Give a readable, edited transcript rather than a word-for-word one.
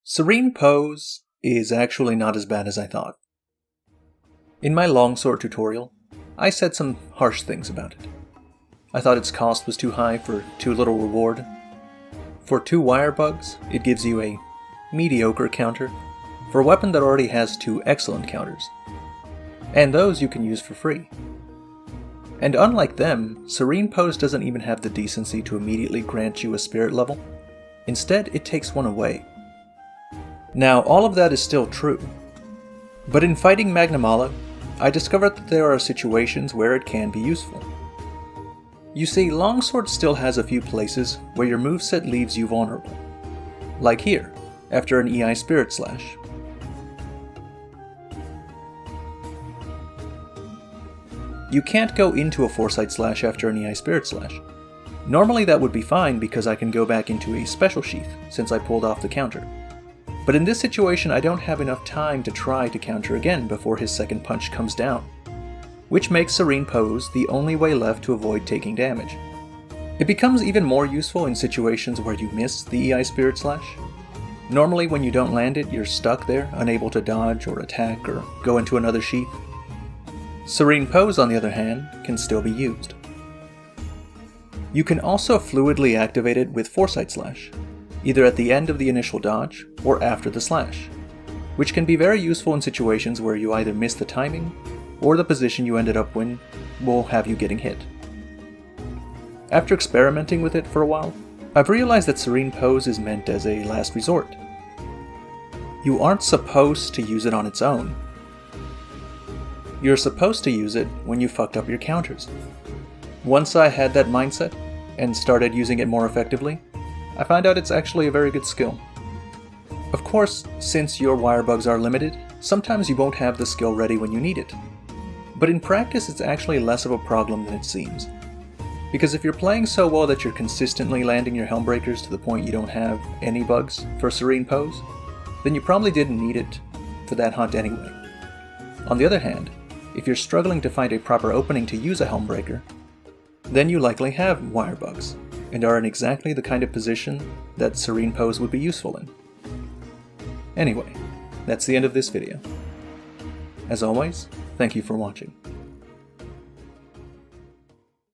Serene pose is actually not as bad as I thought. In my longsword tutorial, I said some harsh things about it. I thought its cost was too high for too little reward. For 2 wire bugs, it gives you a mediocre counter for a weapon that already has 2 excellent counters. And those you can use for free. And unlike them, Serene pose doesn't even have the decency to immediately grant you a spirit level. Instead, it takes one away. Now, all of that is still true, but in fighting Magnamalo, I discovered that there are situations where it can be useful. You see, Longsword still has a few places where your moveset leaves you vulnerable, like here, after an EI Spirit Slash. You can't go into a Foresight Slash after an EI Spirit Slash. Normally that would be fine because I can go back into a Special Sheath since I pulled off the counter. But in this situation, I don't have enough time to try to counter again before his second punch comes down, which makes Serene pose the only way left to avoid taking damage. It becomes even more useful in situations where you miss the EI Spirit Slash. Normally when you don't land it, you're stuck there, unable to dodge or attack or go into another sheath. Serene pose, on the other hand, can still be used. You can also fluidly activate it with Foresight Slash, either at the end of the initial dodge or after the slash, which can be very useful in situations where you either miss the timing or the position you ended up in will have you getting hit. After experimenting with it for a while, I've realized that Serene pose is meant as a last resort. You aren't supposed to use it on its own. You're supposed to use it when you fucked up your counters. Once I had that mindset and started using it more effectively, I found out it's actually a very good skill. Of course, since your wire bugs are limited, sometimes you won't have the skill ready when you need it. But in practice, it's actually less of a problem than it seems. Because if you're playing so well that you're consistently landing your Helmbreakers to the point you don't have any bugs for Serene pose, then you probably didn't need it for that hunt anyway. On the other hand, if you're struggling to find a proper opening to use a Helmbreaker, then you likely have wire bugs, and are in exactly the kind of position that Serene pose would be useful in. Anyway, that's the end of this video. As always, thank you for watching.